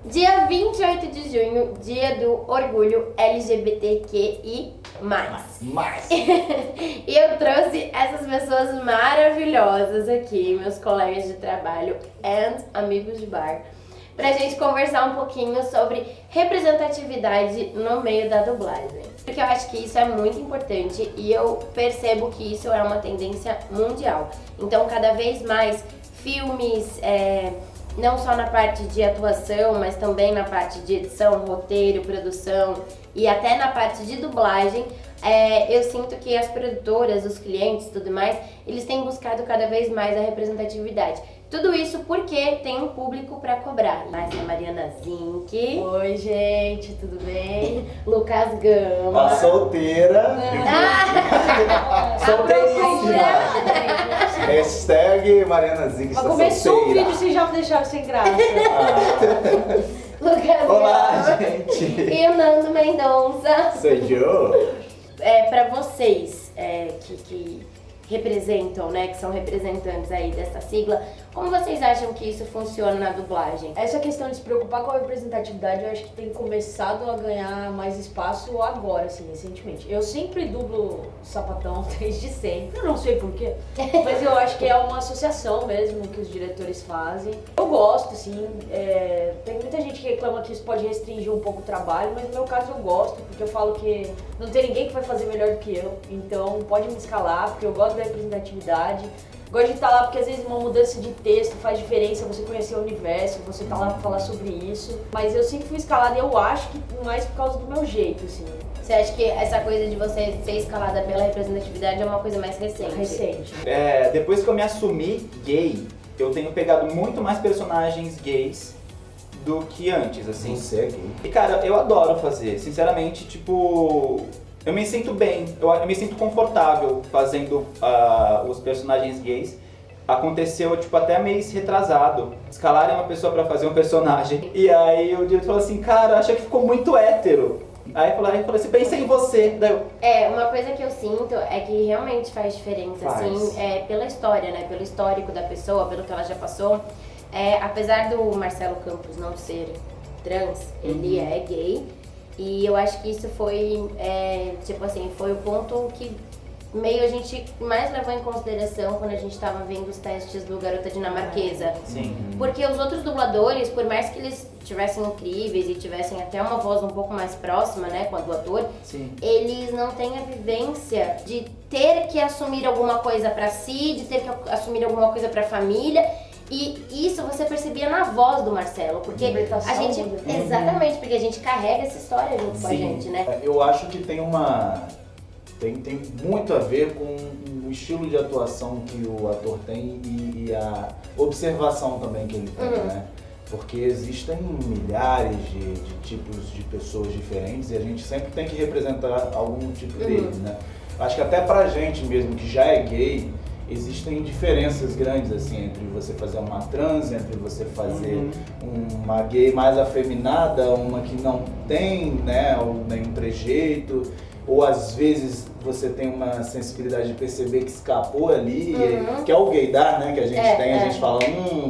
Dia 28 de junho, dia do orgulho LGBTQI+. E eu trouxe essas pessoas maravilhosas aqui, meus colegas de trabalho e amigos de bar, pra gente conversar um pouquinho sobre representatividade no meio da dublagem. Porque eu acho que isso é muito importante e eu percebo que isso é uma tendência mundial. Então, cada vez mais filmes, não só na parte de atuação, mas também na parte de edição, roteiro, produção e até na parte de dublagem, eu sinto que as produtoras, os clientes e tudo mais, eles têm buscado cada vez mais a representatividade. Tudo isso porque tem um público pra cobrar. Mas a Mariana Zink. Oi, gente, tudo bem? Lucas Gama. A solteira. Solteiríssima. Hashtag Mariana Zink está Mas começou o solteira. vídeo, vocês já me deixaram sem graça. Lucas Olá, Gama. gente. E o Nando Mendonça. Sou eu. Pra vocês que representam, né, que são representantes aí dessa sigla, como vocês acham que isso funciona na dublagem? Essa questão de se preocupar com a representatividade, eu acho que tem começado a ganhar mais espaço agora, assim, recentemente. Eu sempre dublo sapatão desde sempre, eu não sei porquê, mas eu acho que é uma associação mesmo que os diretores fazem. Eu gosto, assim, tem muita gente que reclama que isso pode restringir um pouco o trabalho, mas no meu caso eu gosto, porque eu falo que não tem ninguém que vai fazer melhor do que eu, então pode me escalar, porque eu gosto da representatividade. Gosto de estar lá porque às vezes uma mudança de texto faz diferença, você conhecer o universo, você tá lá pra falar sobre isso. Mas eu sempre fui escalada e eu acho que mais por causa do meu jeito, assim. Você acha que essa coisa de você ser escalada pela representatividade é uma coisa mais recente? Recente. Depois que eu me assumi gay, eu tenho pegado muito mais personagens gays do que antes, assim. Você é gay. E cara, eu adoro fazer, sinceramente, tipo... Eu me sinto bem, eu me sinto confortável fazendo os personagens gays. Aconteceu, tipo, até mês retrasado. Escalarem uma pessoa pra fazer um personagem. E aí o diretor falou assim, cara, acho que ficou muito hétero. Aí falou assim, pensa em você. Daí eu, Uma coisa que eu sinto é que realmente faz diferença, Faz. assim, pela história, né? Pelo histórico da pessoa, pelo que ela já passou. Apesar do Marcelo Campos não ser trans, ele é gay. E eu acho que isso foi, tipo assim, foi o ponto que meio a gente mais levou em consideração quando a gente estava vendo os testes do Garota Dinamarquesa. sim. Porque os outros dubladores, por mais que eles tivessem incríveis e tivessem até uma voz um pouco mais próxima, né, com a do ator, Sim. eles não têm a vivência de ter que assumir alguma coisa pra si, de ter que assumir alguma coisa pra família. E isso você percebia na voz do Marcelo, porque a gente... Exatamente, porque a gente carrega essa história junto com a gente, né? Eu acho que tem tem muito a ver com o estilo de atuação que o ator tem e a observação também que ele tem, né? Porque existem milhares de tipos de pessoas diferentes e a gente sempre tem que representar algum tipo deles, né? Acho que até pra gente mesmo que já é gay, existem diferenças grandes assim entre você fazer uma trans, entre você fazer uma gay mais afeminada, uma que não tem, né, nenhum trejeito, ou às vezes você tem uma sensibilidade de perceber que escapou ali, que é o gaydar, né, que a gente tem, a gente fala,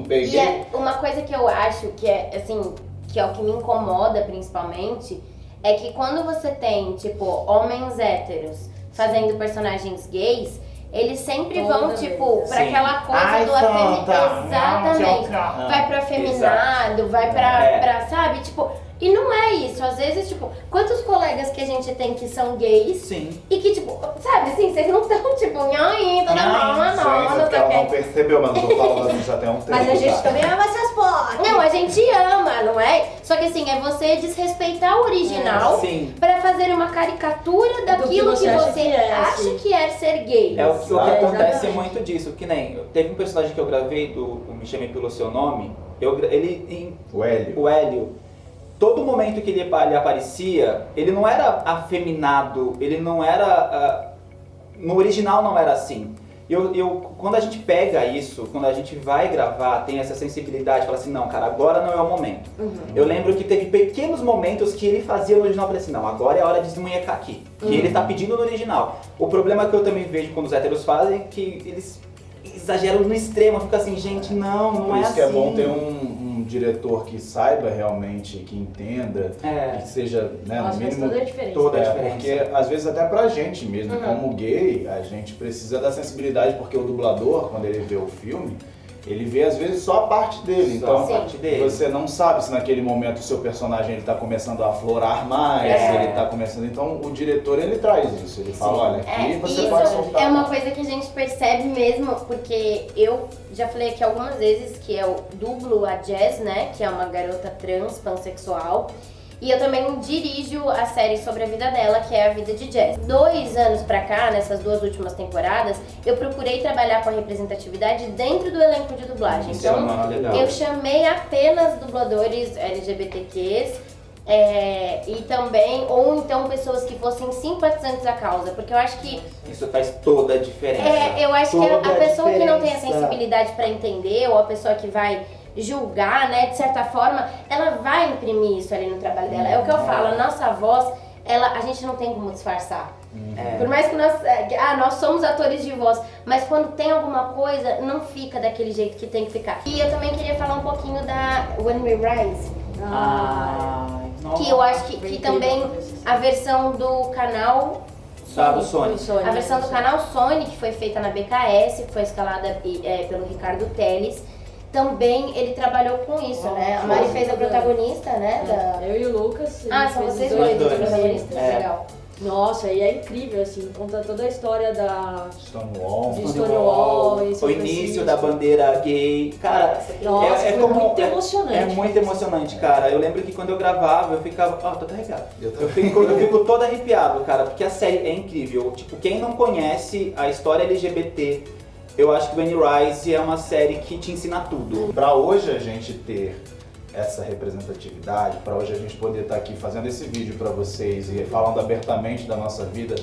peguei. E uma coisa que eu acho que é, assim, que é o que me incomoda principalmente, é que quando você tem, tipo, homens héteros fazendo personagens gays, eles sempre vão, tipo, pra aquela coisa do afeminado. Exatamente. Vai pro afeminado, vai pra, sabe? Tipo, e não é isso. Às vezes, tipo, quantos colegas que a gente tem que são gays? Sim. E que, tipo, sabe assim, vocês não estão, tipo, nhoi, toda mão, não, Ela não percebeu, mas não tô falando assim já tem um tempo. Mas a gente também ama essas porras. Não, a gente ama, não é? Só que assim, é você desrespeitar o original Sim. pra fazer uma caricatura daquilo que você acha que é ser gay. É o que acontece exatamente. muito disso, que nem... Teve um personagem que eu gravei do Me Chame Pelo Seu Nome, O Hélio. o Hélio, todo momento que ele aparecia, ele não era afeminado, ele não era... no original não era assim. Quando a gente pega isso, quando a gente vai gravar, tem essa sensibilidade, fala assim, não, cara, agora não é o momento. Eu lembro que teve pequenos momentos que ele fazia no original, eu falei assim, não, agora é a hora de desmunhecar aqui. Que ele tá pedindo no original. O problema que eu também vejo quando os héteros fazem é que eles exageram no extremo, fica assim, gente, não Por é isso assim. que é bom ter um diretor que saiba realmente, que entenda, que seja, né, Nossa, no faz mínimo... toda a diferença. Toda a diferença. Porque às vezes até pra gente mesmo, como gay, a gente precisa da sensibilidade, porque o dublador, quando ele vê o filme, ele vê às vezes só a parte dele. Só Então a parte dele. você não sabe se naquele momento o seu personagem ele tá começando a aflorar mais, se ele tá começando... Então o diretor ele traz isso, ele fala, olha, aqui você pode isso soltar. é uma coisa que a gente percebe mesmo, porque eu já falei aqui algumas vezes que eu dublo a Jazz, né, que é uma garota trans, pansexual. E eu também dirijo a série sobre a vida dela, que é a vida de Jazz. 2 anos pra cá, nessas 2 últimas temporadas, eu procurei trabalhar com a representatividade dentro do elenco de dublagem. Isso é Então, uma legal. eu chamei apenas dubladores LGBTQs e também, ou então pessoas que fossem simpatizantes da causa, porque eu acho que Isso faz toda a diferença. eu acho que a Toda pessoa que não tem a diferença. sensibilidade pra entender, ou a pessoa que vai julgar, né, de certa forma, ela vai imprimir isso ali no trabalho dela. É o que eu falo, a nossa voz, a gente não tem como disfarçar. Por mais que nós somos atores de voz, mas quando tem alguma coisa, não fica daquele jeito que tem que ficar. E eu também queria falar um pouquinho da When We Rise, que eu acho que também a versão do canal Sabe, Sony. a versão do canal Sony, que foi feita na BKS, que foi escalada pelo Ricardo Teles, também ele trabalhou com isso, né? A Mari fez a protagonista, né? Eu e o Lucas. Ah, são vocês dois os protagonistas? É. Legal. Nossa, e é incrível, assim, conta toda a história da... Stonewall. De Stonewall, em São O início Francisco. da bandeira gay, cara, Nossa, foi muito emocionante. É muito emocionante, cara. Eu lembro que quando eu gravava, eu ficava, tô até arrepiado. Eu Eu fico todo arrepiado, cara, porque a série é incrível. Tipo, quem não conhece a história LGBT, eu acho que When You Rise é uma série que te ensina tudo. Para hoje a gente ter essa representatividade, para hoje a gente poder estar aqui fazendo esse vídeo para vocês e falando abertamente da nossa vida,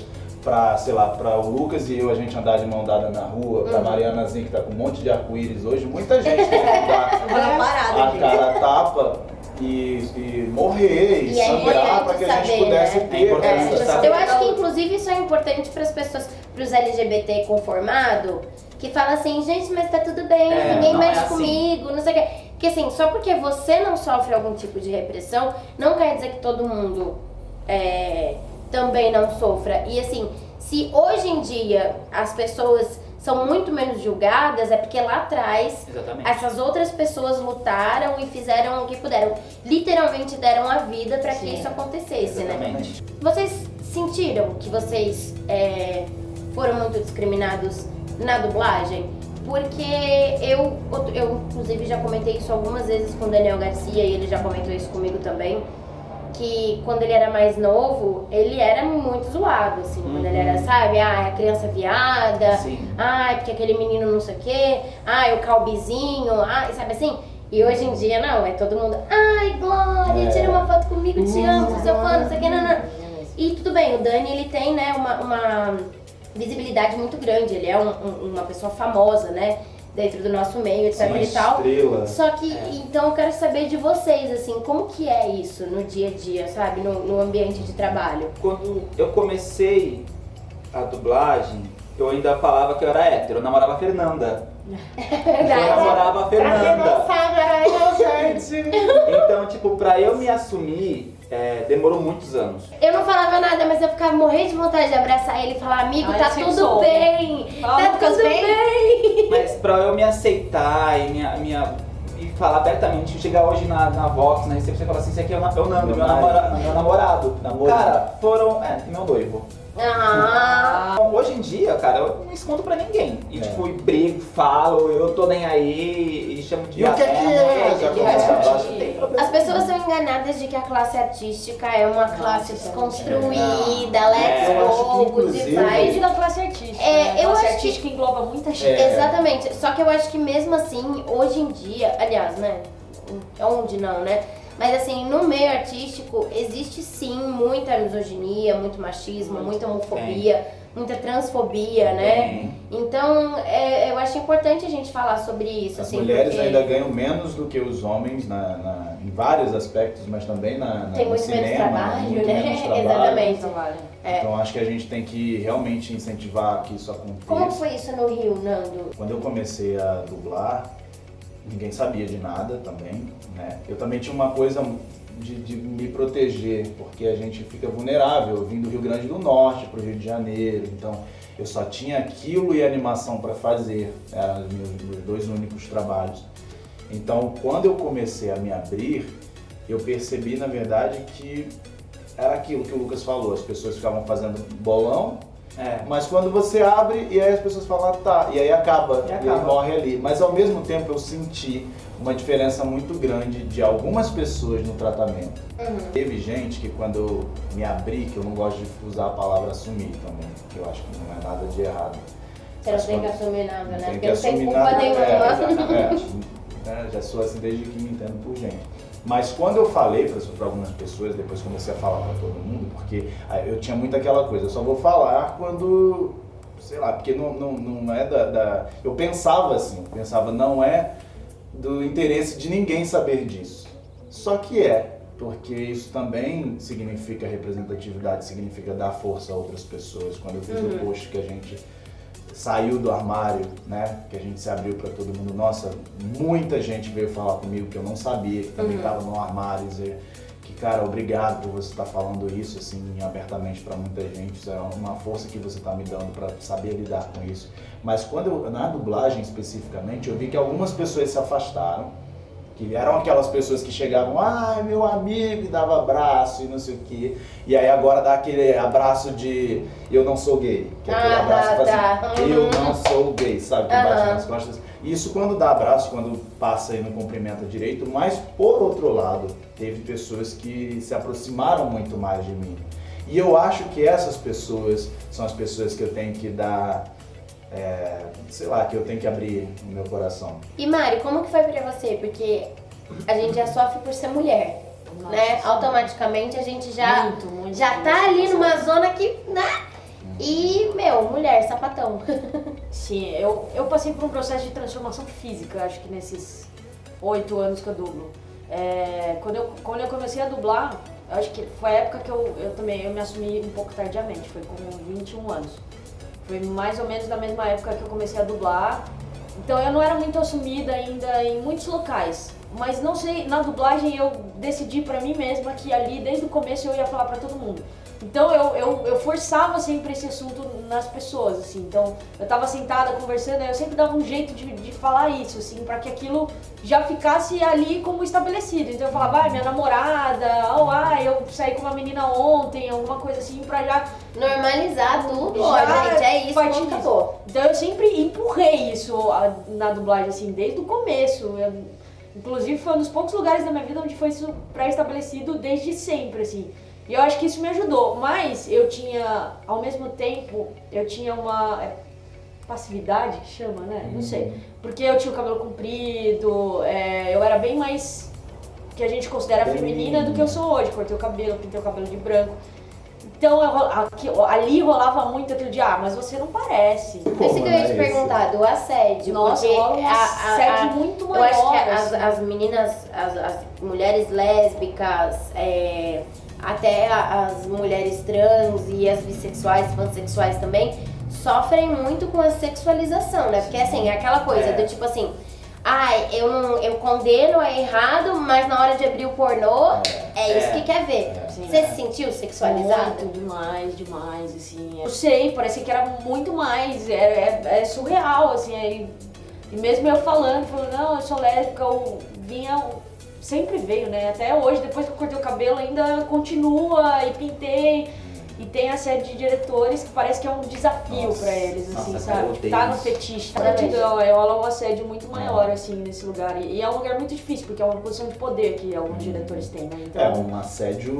para, sei lá, para o Lucas e eu a gente andar de mão dada na rua, para Marianazinha que tá com um monte de arco-íris hoje, muita gente tem que dar Vou dar uma parada, a gente. cara a tapa e morrer e E é sangrar para que a gente importante pudesse saber, ter. né? É importante essa- saber. Eu acho que inclusive isso é importante para as pessoas, para os LGBT conformado, que fala assim, gente, mas tá tudo bem, ninguém não mexe é assim. comigo, não sei o quê. Porque assim, só porque você não sofre algum tipo de repressão, não quer dizer que todo mundo também não sofra. E assim, se hoje em dia as pessoas são muito menos julgadas, é porque lá atrás Exatamente. essas outras pessoas lutaram e fizeram o que puderam. Literalmente deram a vida para que Sim. isso acontecesse, né? Exatamente. Vocês sentiram que vocês foram muito discriminados na dublagem? Porque eu, inclusive, já comentei isso algumas vezes com o Daniel Garcia e ele já comentou isso comigo também, que quando ele era mais novo, ele era muito zoado, assim, quando ele era, sabe, a criança viada, Sim. porque aquele menino não sei o quê, o calbizinho, sabe assim? E hoje em dia, não, é todo mundo, Glória, tira uma foto comigo, te amo, sou seu fã, não sei o que, não. E tudo bem, o Dani, ele tem, né, uma visibilidade muito grande, ele é uma pessoa famosa, né, dentro do nosso meio, etc Uma e tal. estrela. Só que, então eu quero saber de vocês, assim, como que é isso no dia a dia, sabe, no ambiente de trabalho? Quando eu comecei a dublagem, eu ainda falava que eu era hétero, eu namorava a Fernanda. Eu namorava a Fernanda. sabe, era eu, gente. Então, tipo, pra eu me assumir, demorou muitos anos. Eu não falava nada, mas eu ficava morrendo de vontade de abraçar ele e falar, amigo, Ai, tá eu sempre tudo soube. bem, Fala, tá Lucas, tudo bem. bem. Mas pra eu me aceitar e e falar abertamente, chegar hoje na Vox, na recepção e falar assim, esse aqui é o Nando, meu namorado. Cara, meu noivo. Então, hoje em dia, cara, eu não escondo pra ninguém. E tipo, brigo, falo, eu tô nem aí, e chamo de E o que é que é? Já começa. Eu acho que tem problema. As pessoas são enganadas de que a classe artística é uma classe desconstruída, Eu let's acho que, go, good inclusive, vibes. Desde da classe artística. É, né? A eu classe acho que- artística engloba muita gente. Exatamente, só que eu acho que mesmo assim, hoje em dia, aliás, né, onde não, né, mas assim, no meio artístico existe sim muita misoginia, muito machismo, muita homofobia, muita transfobia, né, então eu acho importante a gente falar sobre isso, As assim, mulheres porque ainda ganham menos do que os homens em vários aspectos, mas também tem no muito cinema, menos trabalho, muito né, menos trabalho. exatamente. Trabalho. Então acho que a gente tem que realmente incentivar que isso aconteça. Como foi isso no Rio, Nando? Quando eu comecei a dublar, ninguém sabia de nada também, né? Eu também tinha uma coisa de me proteger, porque a gente fica vulnerável. Eu vim do Rio Grande do Norte para o Rio de Janeiro, então eu só tinha aquilo e animação para fazer, eram os meus 2 únicos trabalhos. Então, quando eu comecei a me abrir, eu percebi, na verdade, que era aquilo que o Lucas falou, as pessoas ficavam fazendo bolão, mas quando você abre, e aí as pessoas falam, tá, e aí acaba, e aí morre ali. Mas ao mesmo tempo eu senti uma diferença muito grande de algumas pessoas no tratamento. Teve gente que quando eu me abri, que eu não gosto de usar a palavra assumir também, que eu acho que não é nada de errado. Você não tem que assumir nada, né? Tem Porque que não tem assumir culpa nada, nenhuma. já sou assim desde que me entendo por gente. Mas quando eu falei para algumas pessoas, depois comecei a falar para todo mundo, porque eu tinha muito aquela coisa, eu só vou falar quando, sei lá, porque não é eu pensava assim, não é do interesse de ninguém saber disso. Só que porque isso também significa representatividade, significa dar força a outras pessoas. Quando eu fiz o post que a gente saiu do armário, né, que a gente se abriu para todo mundo, nossa, muita gente veio falar comigo que eu não sabia, que também estava no armário, dizer que, cara, obrigado por você estar falando isso assim abertamente para muita gente, isso é uma força que você está me dando para saber lidar com isso. Mas quando na dublagem especificamente, eu vi que algumas pessoas se afastaram, que eram aquelas pessoas que chegavam, meu amigo, e dava abraço e não sei o quê. E aí agora dá aquele abraço de eu não sou gay. Que é aquele abraço que faz assim, eu não sou gay, sabe? Que bate nas costas. Isso quando dá abraço, quando passa e não cumprimenta direito, mas por outro lado, teve pessoas que se aproximaram muito mais de mim. E eu acho que essas pessoas são as pessoas que eu tenho que dar... sei lá, que eu tenho que abrir o meu coração. E Mari, como que foi pra você? Porque a gente já sofre por ser mulher, né? Automaticamente a gente já tá ali numa zona que, né? E, mulher, sapatão. Sim, eu passei por um processo de transformação física, acho que nesses 8 anos que eu dublo. Quando eu comecei a dublar, acho que foi a época que eu me assumi um pouco tardiamente, foi com 21 anos. Foi mais ou menos da mesma época que eu comecei a dublar. Então eu não era muito assumida ainda em muitos locais. Mas não sei, na dublagem eu decidi pra mim mesma que ali, desde o começo, eu ia falar pra todo mundo. Então eu forçava sempre esse assunto nas pessoas, assim. Então eu tava sentada conversando, eu sempre dava um jeito de falar isso, assim, pra que aquilo já ficasse ali como estabelecido. Então eu falava, minha namorada, eu saí com uma menina ontem, alguma coisa assim, pra já... Normalizar tudo, gente, é isso, acabou. Então eu sempre empurrei isso na dublagem, assim, desde o começo. Inclusive foi um dos poucos lugares da minha vida onde foi isso pré-estabelecido desde sempre, assim. E eu acho que isso me ajudou, mas eu tinha, ao mesmo tempo, uma passividade que chama, né? Não sei. Porque eu tinha o cabelo comprido, eu era bem mais, que a gente considera feminina do que eu sou hoje. Cortei o cabelo, pintei o cabelo de branco. Então ali rolava muito aquilo de, mas você não parece. Isso que eu ia te perguntar, do assédio. Nossa, rola um assédio muito maior. Eu acho que assim. as meninas, as mulheres lésbicas, até as mulheres trans e as bissexuais, pansexuais também, sofrem muito com a sexualização, né? Porque assim, é aquela coisa do tipo assim, eu condeno, é errado, mas na hora de abrir o pornô, é isso que quer ver. Você se sentiu sexualizada? Muito, demais, assim. Eu sei, parecia que era muito mais, é surreal, assim. E mesmo eu falando, não, eu sou lésbica, sempre veio, né? Até hoje, depois que eu cortei o cabelo, ainda continua e pintei. E tem a série de diretores que parece que é um desafio pra eles, assim, sabe? Tá no fetiche, tá rola um assédio muito maior, assim, nesse lugar. E é um lugar muito difícil, porque é uma posição de poder que alguns diretores têm, né? Então, é um assédio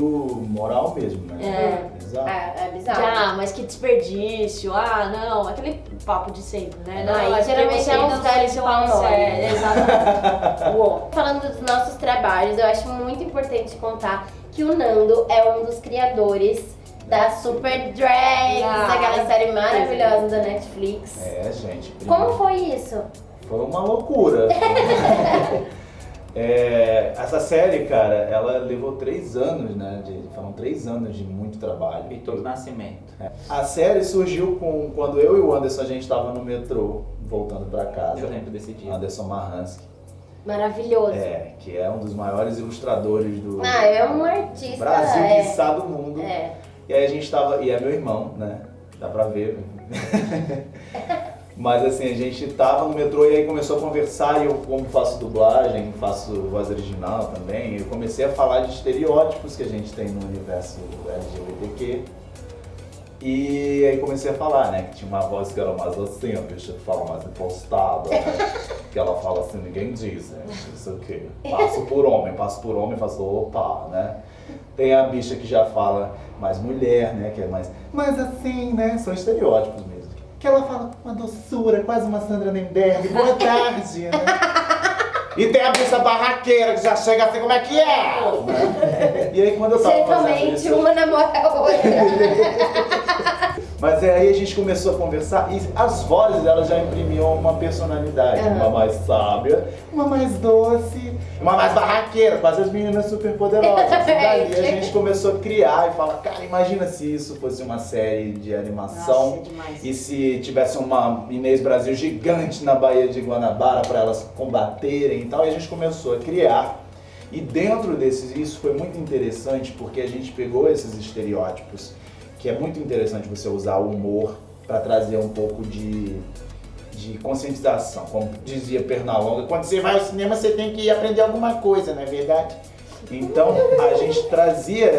moral mesmo, né? Exato. É bizarro. Mas que desperdício, não, aquele papo de sempre, né? Não, geralmente é um velho de pau mole. Exatamente. Falando dos nossos trabalhos, eu acho muito importante contar que o Nando é um dos criadores da Super Drags, aquela série maravilhosa da Netflix. Gente. Como foi isso? Foi uma loucura. Essa série, cara, ela levou 3 anos, né? Foram 3 anos de muito trabalho. Vitor Nascimento. A série surgiu quando eu e o Anderson, a gente estava no metrô, voltando pra casa. Eu lembro desse dia. Anderson Marhansky. Maravilhoso. Que é um dos maiores ilustradores do É um artista. Brasil, quiçá do mundo. E aí a gente tava, e é meu irmão, né? Dá pra ver. Mas assim, a gente tava no metrô e aí começou a conversar e eu, como faço dublagem, faço voz original também, eu comecei a falar de estereótipos que a gente tem no universo LGBTQ. E aí comecei a falar, né, que tinha uma voz que era mais assim, a bicha que fala mais impostada, né? Que ela fala assim, ninguém diz, né, não sei o quê. Passo por homem, faço opa, né. Tem a bicha que já fala mais mulher, né, que é mais assim, né, são estereótipos mesmo. Que ela fala com uma doçura, quase uma Sandra Nemberg, boa tarde, né. E tem a bicha barraqueira que já chega assim, como é que é? Né? E aí quando eu tava fazendo isso... uma namora a outra. Mas aí a gente começou a conversar e as vozes elas já imprimiam uma personalidade, uma mais sábia, uma mais doce, uma mais barraqueira, quase as meninas super poderosas. E daí a gente começou a criar e falar, cara, imagina se isso fosse uma série de animação. Nossa, e se tivesse uma Inês Brasil gigante na Baía de Guanabara para elas combaterem e tal. E a gente começou a criar. E dentro desses, isso foi muito interessante porque a gente pegou esses estereótipos, que é muito interessante você usar o humor para trazer um pouco de conscientização. Como dizia Pernalonga, quando você vai ao cinema você tem que aprender alguma coisa, não é verdade? Então a gente trazia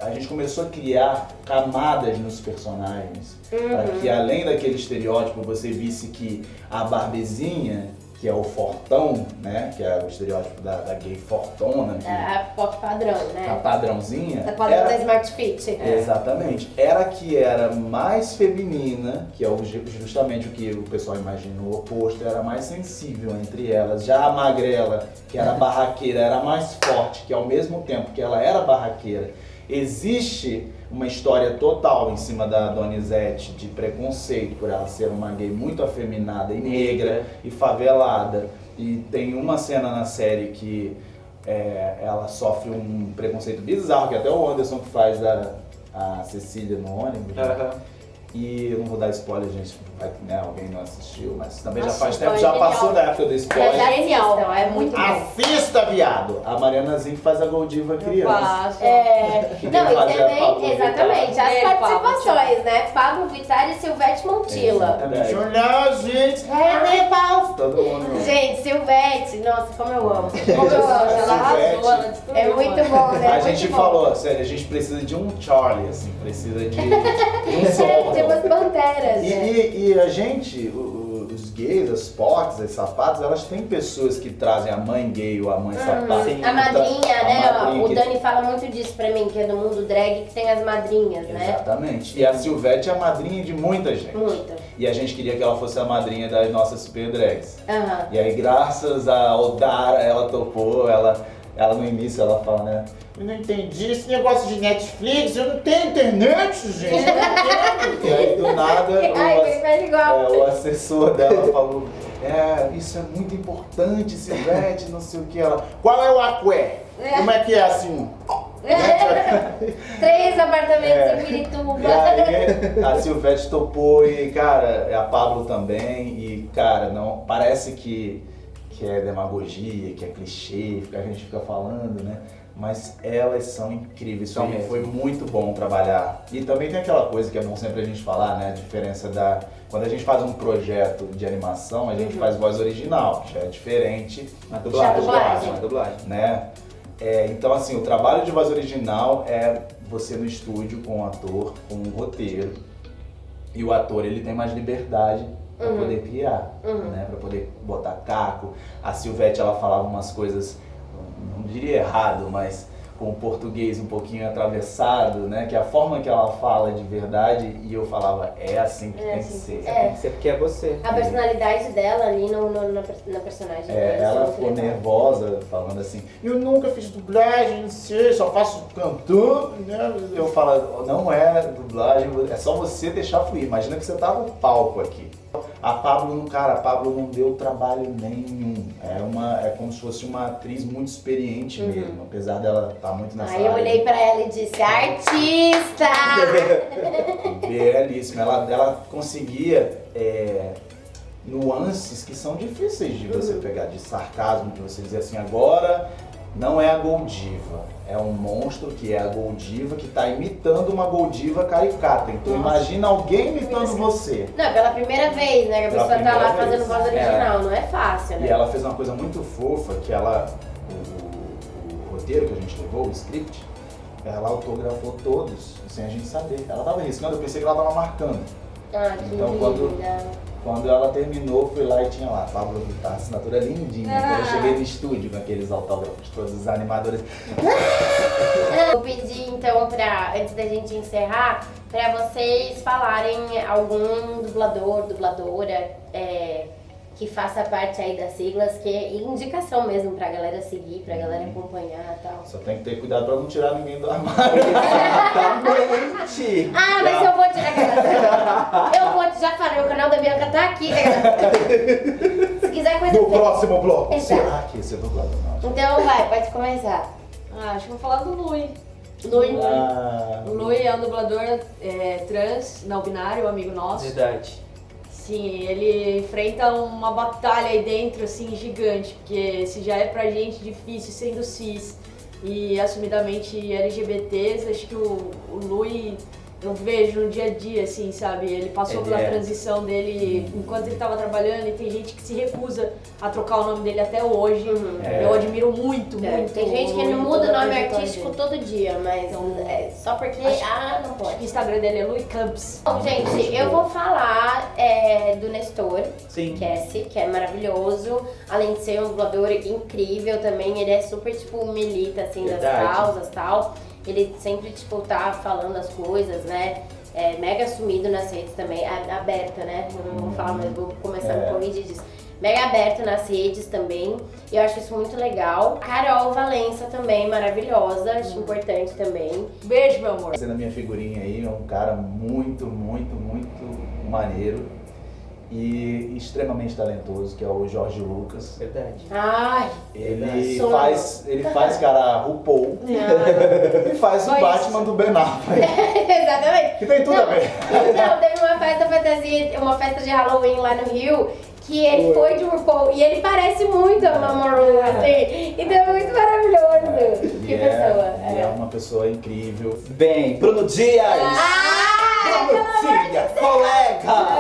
a gente começou a criar camadas nos personagens, para que além daquele estereótipo você visse que a Barbezinha, que é o fortão, né, que é o estereótipo da gay fortona. A foto padrão, né? A padrãozinha. A padrão da Smart Fit. Exatamente. Era a que era mais feminina, que é justamente o que o pessoal imagina o oposto, era mais sensível entre elas. Já a magrela, que era barraqueira, era mais forte, que ao mesmo tempo que ela era barraqueira, existe uma história total em cima da Donizete de preconceito por ela ser uma gay muito afeminada e negra e favelada. E tem uma cena na série que ela sofre um preconceito bizarro, que até o Anderson que faz a Cecília no ônibus. E eu não vou dar spoiler, gente, vai que alguém não assistiu, mas também já faz tempo, já passou da época do spoiler. É genial, é muito bom. Assista, viado! A Mariana Zin faz a Goldiva criança. Faço. Não, e também, exatamente, as Ele, participações, né? Pablo Vittar e Silvete Montilla. Exatamente. Olha, gente! Todo mundo. Gente, Silvete, nossa, como eu amo. Como eu amo, ela arrasou, ela destruiu. É muito bom, né? A gente falou, sério, a gente precisa de um Charlie, assim, precisa de um som. Tem umas panteras, né? E a gente, os gays, as potes, as sapatos, elas têm pessoas que trazem a mãe gay ou a mãe sapato. Sim. A madrinha, né? madrinha O que- Dani fala muito disso pra mim, que é do mundo drag, que tem as madrinhas, né? Exatamente. E a Silvete é a madrinha de muita gente. Muito. E a gente queria que ela fosse a madrinha das nossas super drags. Aham. E aí, graças a Odara, ela topou, ela no início ela fala, né? Eu não entendi esse negócio de Netflix, eu não tenho internet, gente, eu não entendo. E aí, do nada, Ai, ele faz igual. o assessor dela falou, isso é muito importante, Silvete, não sei o que. Ela, qual é o aqué? Como é que é assim? 3 apartamentos em E Pirituba. aí, a Silvete topou e, cara, a Pablo também. E, cara, não, parece que é demagogia, que é clichê, que a gente fica falando, né? Mas elas são incríveis, foi muito bom trabalhar. E também tem aquela coisa que é bom sempre a gente falar, né? A diferença da... Quando a gente faz um projeto de animação, a gente faz voz original, que já é diferente Na dublagem. dublagem. né? Então, assim, o trabalho de voz original é você no estúdio com o ator, com um roteiro. E o ator, ele tem mais liberdade para poder criar, né? Para poder botar caco. A Silvete, ela falava umas coisas, não diria errado, mas com o português um pouquinho atravessado, né? Que a forma que ela fala de verdade, e eu falava, é assim que tem que ser. É. Você porque é você. A personalidade dela ali na personagem. né? Ela Isso é ficou muito legal. nervosa, falando assim, eu nunca fiz dublagem, não sei, só faço cantando, né? Eu falo, não é dublagem, é só você deixar fluir. Imagina que você tá no palco aqui. A Pablo não deu trabalho nenhum. É como se fosse uma atriz muito experiente mesmo, apesar dela estar muito nessa Aí eu área. olhei pra ela e disse, artista! Belíssima. Ela conseguia nuances que são difíceis de você pegar, de sarcasmo, de você dizer assim, agora não é a Goldiva, é um monstro que é a Goldiva que tá imitando uma Goldiva caricata. Então imagina alguém imitando você. Não, pela primeira vez, né? Que a Pela pessoa tá lá primeira fazendo vez. voz original, não é fácil, né? E ela fez uma coisa muito fofa, que ela, o roteiro que a gente levou, o script, ela autografou todos, sem a gente saber. Ela tava riscando, eu pensei que ela tava marcando. Ah, que Então, linda. Quando ela terminou, fui lá e tinha lá, Pablo Vittar, assinatura lindinha. Quando eu cheguei no estúdio com aqueles autógrafos, todos os animadores. Vou pedir então, antes da gente encerrar, pra vocês falarem algum dublador, dubladora que faça parte aí das siglas, que é indicação mesmo pra galera seguir, pra galera acompanhar e tal. Só tem que ter cuidado pra não tirar ninguém do armário. Exatamente! Ah, mas eu vou tirar aquela. Eu vou, já falei, o canal da Bianca tá aqui, galera. Se quiser coisa No feia. próximo bloco. Exato. Será que esse é dublado? Não. Então vai, pode começar. Acho que vou falar do Lui. Lui. O Lui é um dublador trans, não binário, um amigo nosso. Verdade. Sim, ele enfrenta uma batalha aí dentro, assim, gigante, porque se já é pra gente difícil sendo cis e assumidamente LGBTs, acho que o Lui, eu vejo no dia a dia, assim, sabe? Ele passou Ele pela é. transição dele enquanto ele tava trabalhando e tem gente que se recusa a trocar o nome dele até hoje. É. Eu admiro muito, muito. Tem gente que Lui, não muda toda o a nome trajetória artístico dele. todo dia, mas Então, só porque. acho- Não O pode. Instagram dele é Lui Camps. Bom, gente, eu vou falar do Nestor, Sim. que é maravilhoso. Além de ser um dublador incrível também, ele é super, tipo, milita, assim, das Verdade. causas e tal. Ele sempre, tipo, tá falando as coisas, né? É mega assumido nas redes também, aberto, né? Eu não vou falar, mas vou começar a me corrigir disso. Mega aberto nas redes também, e eu acho isso muito legal. Carol Valença também, maravilhosa, acho importante também. Beijo, meu amor. Fazendo a minha figurinha aí, é um cara muito, muito, muito maneiro e extremamente talentoso, que é o Jorge Lucas. Verdade. Ai, Ele Sonho. faz cara RuPaul e faz o Só Batman do Ben Affleck, exatamente. que tem tudo a ver. Então, teve uma festa fantasia, uma festa de Halloween lá no Rio, que ele foi de RuPaul e ele parece muito a Mamoru, assim. Então é muito maravilhoso. Que pessoa. Ele é uma pessoa incrível. Bem, Bruno Dias! Tia, Colega!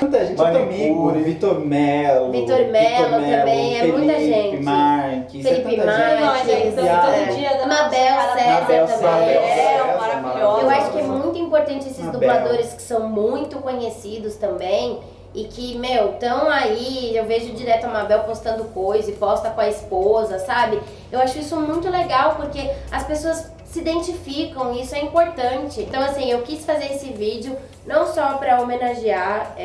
Muita gente, Manicure. amigo, Vitor Melo. Vitor Melo também, é muita Felipe gente. Marques, Felipe é tanta gente. Marques, Gente, então, é. todo dia da Mabel nossa César Mabel também. César, maravilhosa. Eu acho que é muito importante esses Mabel. dubladores que são muito conhecidos também e que, estão aí, eu vejo direto a Mabel postando coisa e posta com a esposa, sabe? Eu acho isso muito legal porque as pessoas se identificam e isso é importante. Então, assim, eu quis fazer esse vídeo não só para homenagear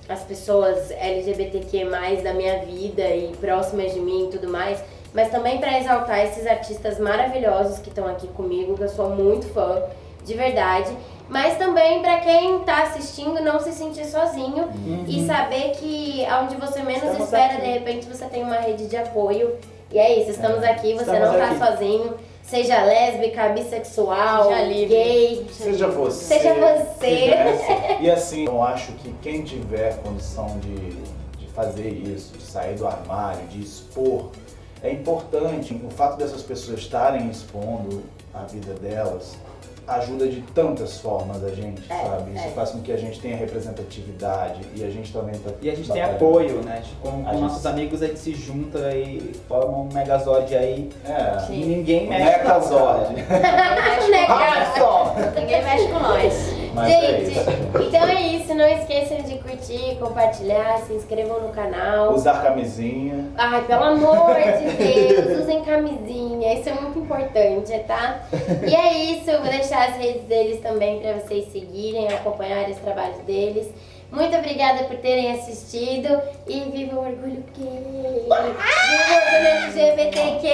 as pessoas LGBTQ+, da minha vida e próximas de mim e tudo mais, mas também para exaltar esses artistas maravilhosos que estão aqui comigo, que eu sou muito fã, de verdade. Mas também para quem tá assistindo não se sentir sozinho e saber que onde você menos Estamos espera, aqui. de repente você tem uma rede de apoio. E é isso, estamos aqui, você Estamos não tá aqui. sozinho. Seja lésbica, bissexual, Seja livre. gay. Seja você. Seja você. E assim, eu acho que quem tiver condição de fazer isso, de sair do armário, de expor, é importante. O fato dessas pessoas estarem expondo a vida delas ajuda de tantas formas a gente, sabe? Isso faz com que a gente tenha representatividade e a gente também tá E a gente tem batalhando. apoio, né? Com A gente- nossos amigos a gente se junta e forma um Megazord aí. É. E ninguém Um mexe com a Megazord. Ninguém mexe com nós. Mas é Gente, isso. então é isso. Não esqueçam de curtir, compartilhar, se inscrevam no canal. Usar camisinha. Ai, pelo amor de Deus, usem camisinha. Isso é muito importante, tá? E é isso. Eu vou deixar as redes deles também pra vocês seguirem, acompanharem os trabalhos deles. Muito obrigada por terem assistido e viva o orgulho gay! Viva o orgulho LGBTQ+.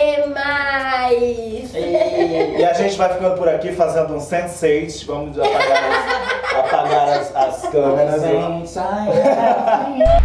E a gente vai ficando por aqui fazendo um Sense8. Vamos apagar as câmeras. Sem sair.